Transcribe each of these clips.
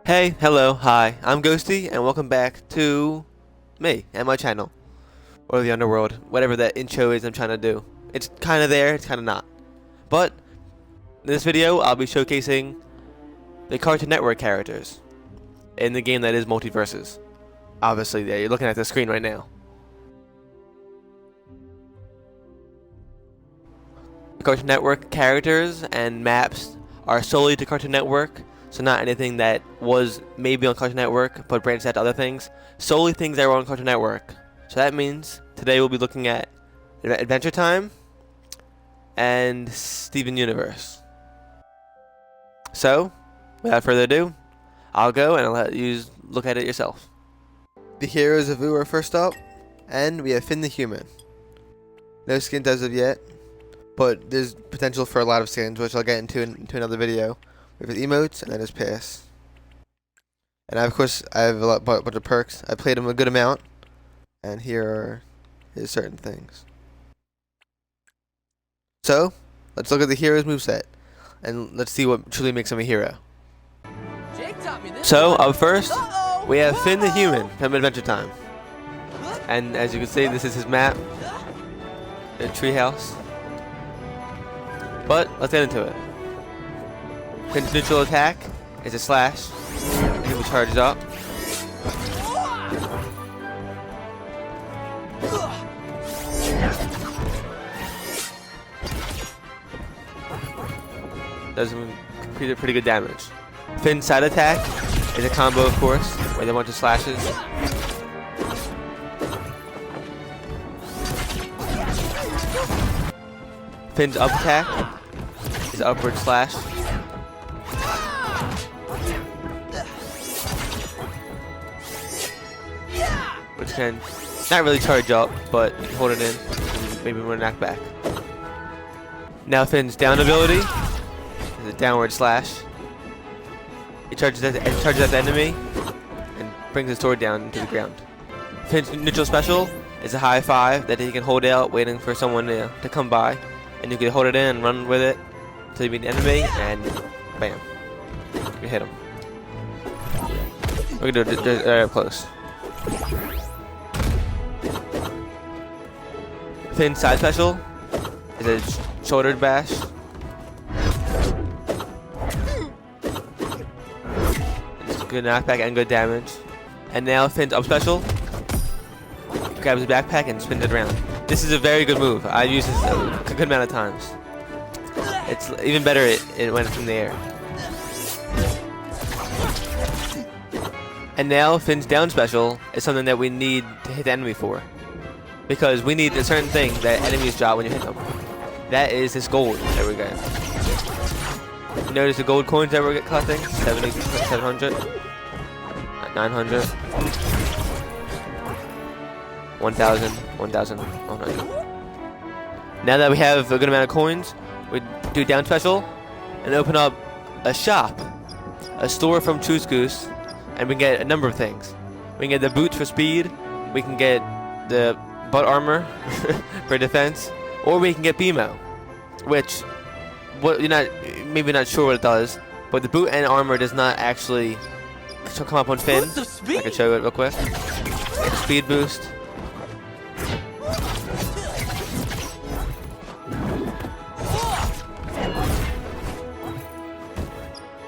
Hey, hello, hi, I'm Ghosty, and welcome back to me and my channel, or the underworld, whatever that intro is I'm trying to do. It's kind of there, it's kind of not. But, in this video, I'll be showcasing the Cartoon Network characters in the game that is MultiVersus. Obviously, there, you're looking at the screen right now. The Cartoon Network characters and maps are solely to Cartoon Network. So not anything that was maybe on Cartoon Network, but branched out to other things. Solely things that were on Cartoon Network. So that means today we'll be looking at Adventure Time and Steven Universe. So, without further ado, I'll go and I'll let you look at it yourself. The heroes of Vu are first up, and we have Finn the Human. No skins as of yet, but there's potential for a lot of skins, which I'll get into another video. We have emotes, and then there's P.S.S. And of course, I have a bunch of perks. I played them a good amount, and here are his certain things. So, let's look at the hero's moveset, and let's see what truly makes him a hero. So, up first, we have Finn the Human from Adventure Time. And as you can see, this is his map, the treehouse. But, let's get into it. Finn's neutral attack is a slash, and he will charge up. Does pretty good damage. Finn's side attack is a combo, of course, with a bunch of slashes. Finn's up attack is upward slash. Which can not really charge up, but you can hold it in and maybe want to knock back. Now Finn's down ability is a downward slash. He charges at the enemy and brings his sword down into the ground. Finn's neutral special is a high five that he can hold out, waiting for someone to come by, and you can hold it in and run with it until you meet the enemy, and bam, you hit him. We're gonna do it up close. Finn's side special is a shoulder bash. It's good knockback and good damage. And now Finn's up special grabs his backpack and spins it around. This is a very good move. I've used this a good amount of times. It's even better when it's in the air. And now Finn's down special is something that we need to hit the enemy for. Because we need a certain thing that enemies drop when you hit them. That is this gold that we get. Notice the gold coins that we're collecting? 70, 700, 900, 1,000, 1,100. Now that we have a good amount of coins, we do down special and open up a shop, a store from Choose Goose, and we can get a number of things. We can get the boots for speed, we can get the butt armor for defense, or we can get BMO, which you're maybe not sure what it does, but the boot and armor does not actually come up on Finn. I can show you it real quick. It's a speed boost.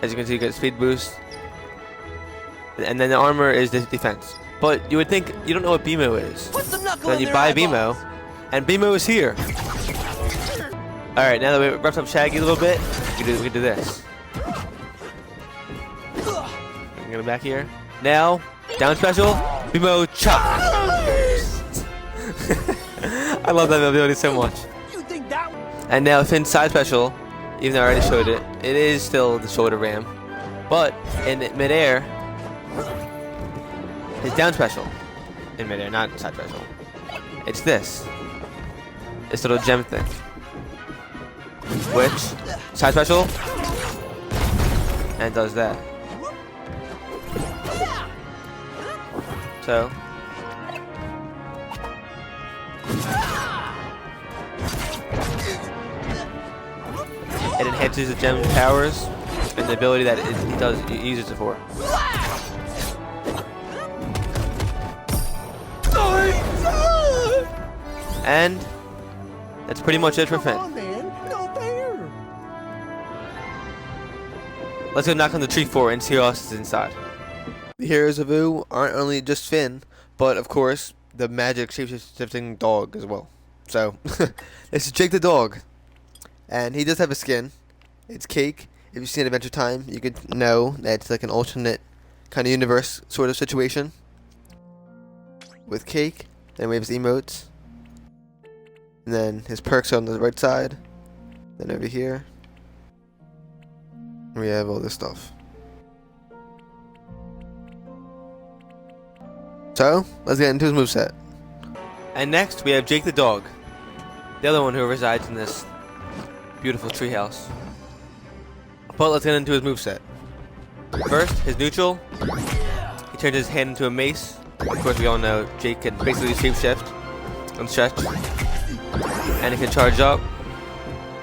As you can see, you get a speed boost, and then the armor is the defense. But you would think you don't know what BMO is. Then you buy BMO, and BMO is here. Alright, now that we roughed up Shaggy a little bit, we can do this. I'm gonna back here. Now, down special, BMO chop. I love that ability so much. And now Finn's side special, even though I already showed it, it is still the shoulder ram. But in midair, his down special in midair, not side special. It's this little gem thing, which side special and does that. So it enhances the gem powers and the ability that he uses it for. And that's pretty much it for Finn. Let's go knock on the tree floor and see who else is inside. The heroes of Ooh aren't only just Finn, but of course the magic shape-shifting dog as well. So this is Jake the dog, and he does have a skin. It's Cake. If you've seen Adventure Time, you could know that it's like an alternate kind of universe sort of situation with Cake. Then we have his emotes, and then his perks are on the right side. Then over here we have all this stuff. So let's get into his moveset. And next we have Jake the dog, the other one who resides in this beautiful treehouse. But let's get into his moveset. First, his neutral. He turns his hand into a mace. Of course, we all know Jake can basically shapeshift and stretch, and he can charge up,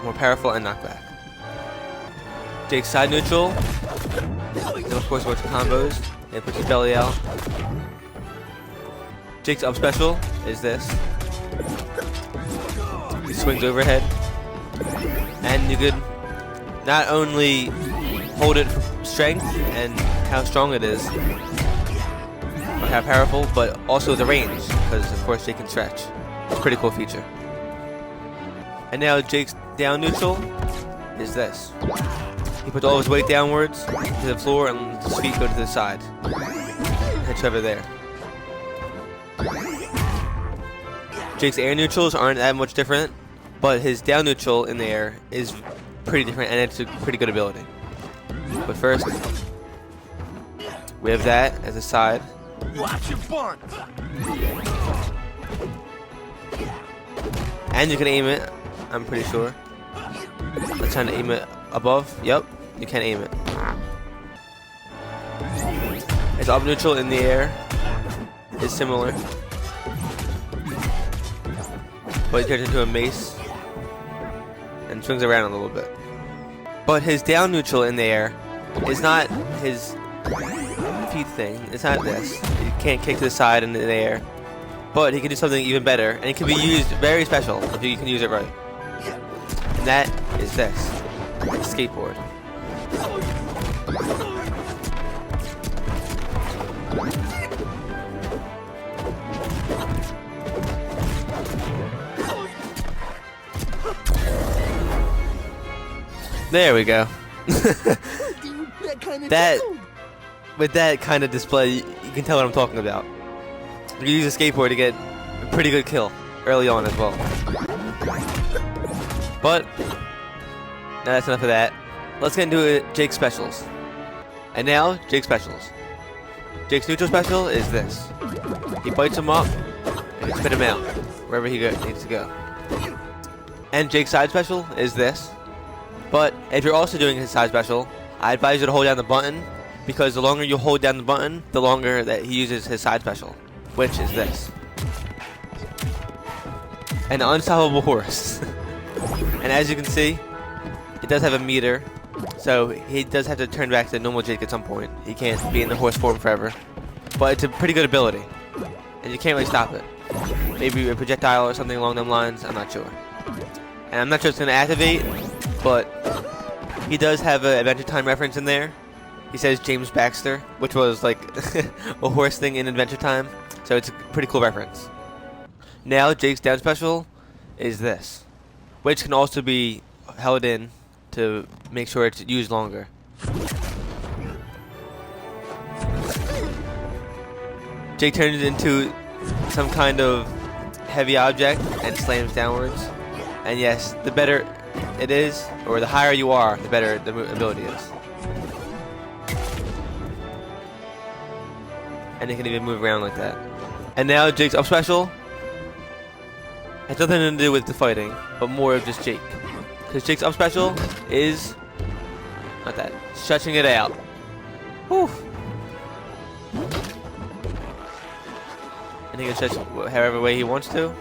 more powerful, and knock back. Jake's side neutral. Then of course works combos and puts his belly out. Jake's up special is this. He swings overhead, and you could not only hold it for strength and how strong it is, or how powerful, but also the range, because of course Jake can stretch. It's a pretty cool feature. And now Jake's down neutral is this. He puts all his weight downwards to the floor and his feet go to the side. Head over there. Jake's air neutrals aren't that much different, but his down neutral in the air is pretty different, and it's a pretty good ability. But first, we have that as a side. Watch your bunt. And you can aim it, I'm pretty sure. Let's try to aim it above. Yep, you can aim it. His up neutral in the air is similar, but he turns into a mace and swings around a little bit. But his down neutral in the air is not his feet thing. It's not this. He can't kick to the side in the air, but he can do something even better, and it can be used very special if you can use it right. And that is this, the skateboard. There we go. With that kind of display, you can tell what I'm talking about. You can use a skateboard to get a pretty good kill early on as well. But now that's enough of that. Let's get into Jake's specials. And now, Jake's specials. Jake's neutral special is this. He bites him up and spit him out wherever he needs to go. And Jake's side special is this. But if you're also doing his side special, I advise you to hold down the button, because the longer you hold down the button, the longer that he uses his side special, which is this. An unstoppable horse. And as you can see, it does have a meter, so he does have to turn back to normal Jake at some point. He can't be in the horse form forever. But it's a pretty good ability, and you can't really stop it. Maybe a projectile or something along them lines, I'm not sure. And I'm not sure it's going to activate, but he does have an Adventure Time reference in there. He says James Baxter, which was like a horse thing in Adventure Time, so it's a pretty cool reference. Now Jake's down special is this, which can also be held in to make sure it's used longer. Jake turns it into some kind of heavy object and slams downwards. And yes, the better it is, or the higher you are, the better the ability is. And it can even move around like that. And now Jake's up special has nothing to do with the fighting, but more of just Jake. Because Jake's up special is not that, stretching it out. Whew. And he can stretch however way he wants to.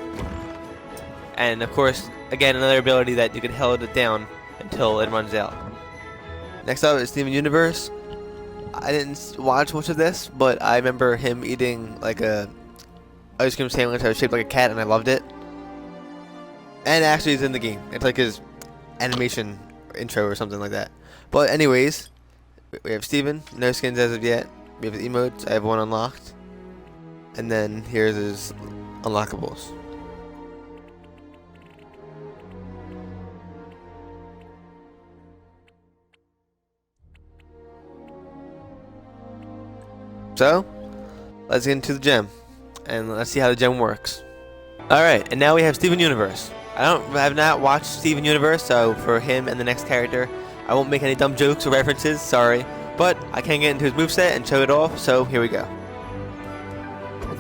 And of course, again, another ability that you can hold it down until it runs out. Next up is Steven Universe. I didn't watch much of this, but I remember him eating like a ice cream sandwich that was shaped like a cat, and I loved it. And actually, it's in the game. It's like his animation intro or something like that. But anyways, we have Steven. No skins as of yet. We have his emotes. I have one unlocked. And then here's his unlockables. So, let's get into the gem, and let's see how the gem works. Alright, and now we have Steven Universe. I have not watched Steven Universe, so for him and the next character, I won't make any dumb jokes or references, sorry. But I can get into his moveset and show it off, so here we go.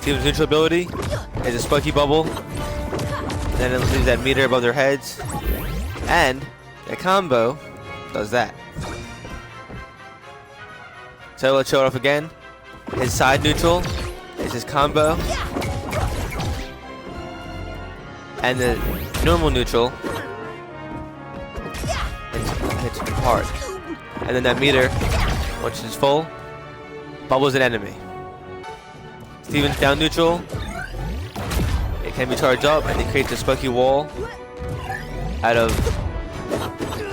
Steven's neutral ability is a spiky bubble, then it leaves that meter above their heads, and the combo does that. So let's show it off again. His side neutral is his combo, and the normal neutral hits hard. And then that meter, once it's full, bubbles an enemy. Steven's down neutral, it can be charged up, and it creates a spiky wall out of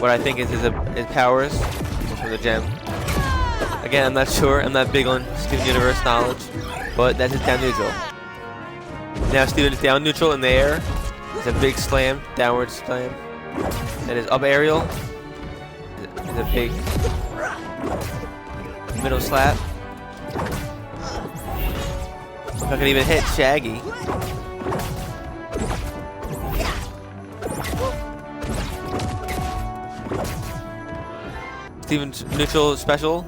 what I think is his powers from the gem. Again, I'm not sure. I'm not big on Steven Universe knowledge, but that's his down neutral. Now Steven's down neutral in the air. It's a big slam, downward slam. And his up aerial is a big middle slap. If I could even hit Shaggy. Steven's neutral special.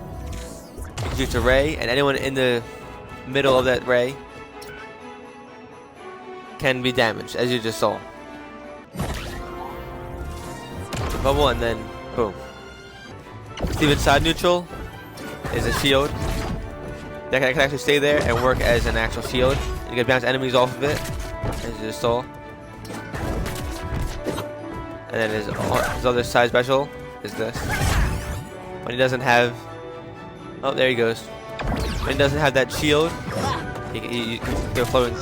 You can use a ray, and anyone in the middle of that ray can be damaged, as you just saw. The bubble, and then boom. Steven's side neutral is a shield that can actually stay there and work as an actual shield. You can bounce enemies off of it, as you just saw. And then his other side special is this. When he doesn't have... Oh, there he goes. When he doesn't have that shield, you go flying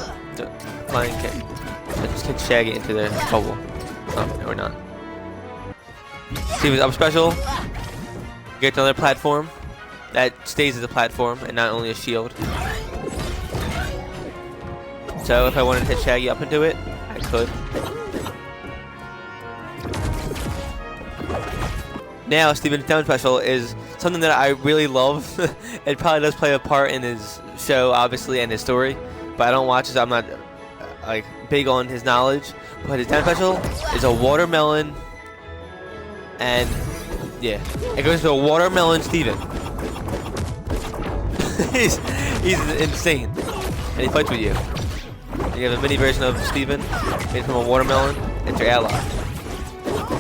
kick. So just kick Shaggy into the bubble. Oh, or not. Steven's up special. Get to another platform. That stays as a platform and not only a shield. So if I wanted to hit Shaggy up into it, I could. Now, Steven's down special is something that I really love. It probably does play a part in his show, obviously, and his story. But I don't watch it, so I'm not like big on his knowledge. But his down special is a watermelon, and yeah, it goes to a watermelon Steven. he's insane, and he fights with you. You have a mini version of Steven made from a watermelon. It's your ally.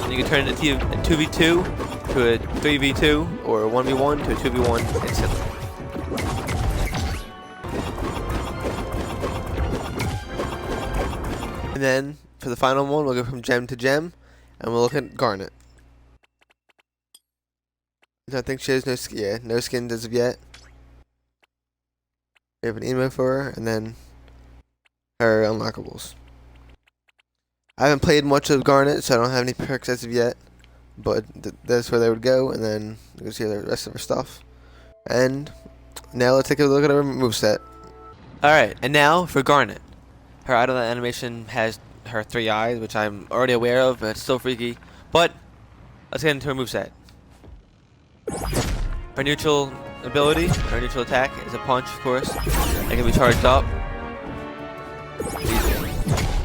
And you can turn it into a 2v2 to a 3v2 or a 1v1 to a 2v1 instantly. And then for the final one, we'll go from gem to gem, and we'll look at Garnet. I think she has no skins as of yet. We have an emo for her, and then her unlockables. I haven't played much of Garnet, so I don't have any perks as of yet. But that's where they would go, and then you can see the rest of her stuff. And now let's take a look at her moveset. Alright, and now for Garnet. Her idle animation has her 3 eyes, which I'm already aware of, but it's still freaky. But let's get into her moveset. Her neutral ability, her neutral attack is a punch, of course. It can be charged up.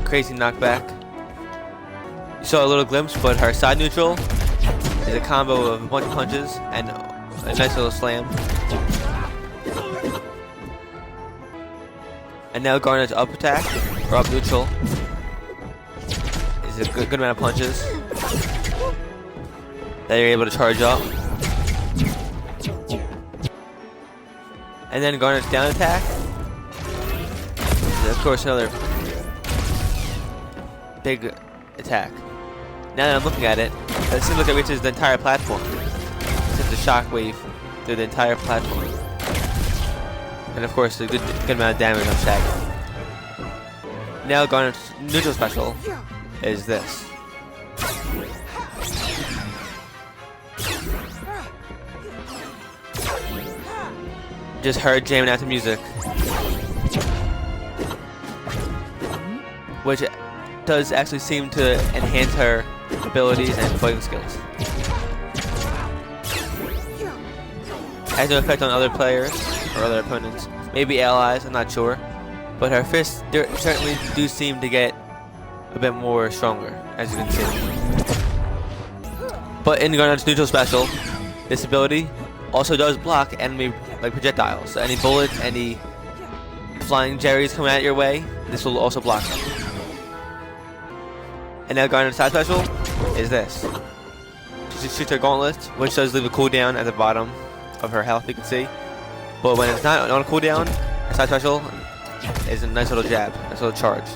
Crazy knockback. You saw a little glimpse, but her side neutral is a combo of a bunch of punches and a nice little slam. And now Garnet's up attack, or up neutral, is a good amount of punches that you're able to charge up. And then Garnet's down attack is, of course, another big attack. Now that I'm looking at it seems like it reaches the entire platform. Except the shockwave through the entire platform. And of course, a good amount of damage on Shaggy. Now Garnet's neutral special is this. Just her jamming out to music, which does actually seem to enhance her abilities and fighting skills. Has no effect on other players or other opponents, maybe allies, I'm not sure, but her fists certainly do seem to get a bit more stronger, as you can see. But in Garnet's neutral special, this ability also does block enemy like projectiles. So any bullets, any flying jerrys coming at your way, this will also block them. And now Garnet's side special is this. She shoots her gauntlet, which does leave a cooldown at the bottom of her health, you can see. But when it's not on a cooldown, her side special is a nice little jab, nice little charge.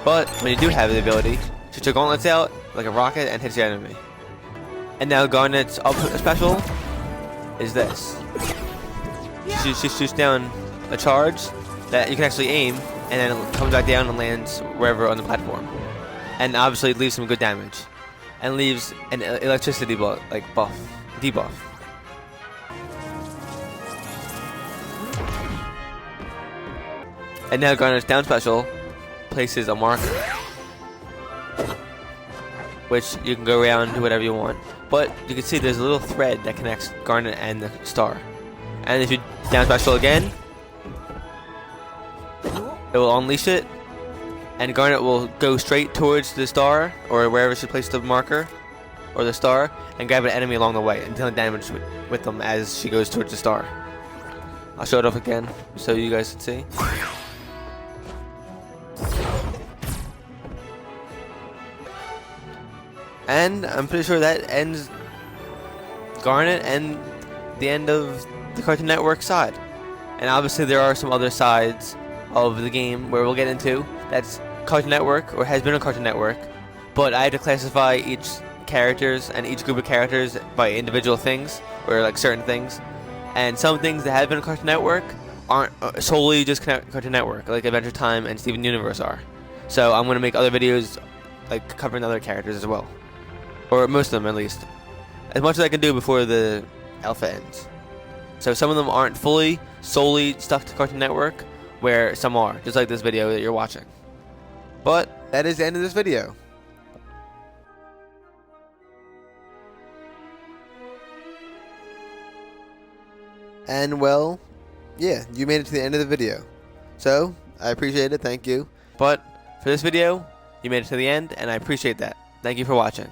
But when you do have the ability, shoot your gauntlets out like a rocket and hits your enemy. And now Garnet's up special is this. She shoots down a charge that you can actually aim, and then it comes back down and lands wherever on the platform. And obviously it leaves some good damage, and leaves an electricity debuff. And now Garnet's down special places a marker, which you can go around, do whatever you want. But you can see there's a little thread that connects Garnet and the star. And if you down special again, it will unleash it, and Garnet will go straight towards the star, or wherever she placed the marker, or the star, and grab an enemy along the way, and dealing damage with them as she goes towards the star. I'll show it up again, so you guys can see. And I'm pretty sure that ends Garnet and the end of the Cartoon Network side. And obviously there are some other sides of the game where we'll get into that's Cartoon Network, or has been on Cartoon Network, but I had to classify each characters and each group of characters by individual things, or like certain things. And some things that have been on Cartoon Network aren't solely just Cartoon Network, like Adventure Time and Steven Universe are. So I'm going to make other videos like covering other characters as well, or most of them at least, as much as I can do before the alpha ends. So some of them aren't solely stuck to Cartoon Network, where some are, just like this video that you're watching. But that is the end of this video. And well, yeah, you made it to the end of the video. So, I appreciate it, thank you. But for this video, you made it to the end, and I appreciate that. Thank you for watching.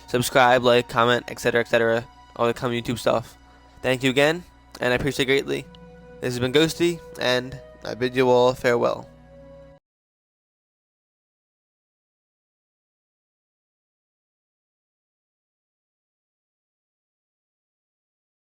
Subscribe, like, comment, etc., all the common YouTube stuff. Thank you again, and I appreciate it greatly. This has been Ghosty, and I bid you all farewell.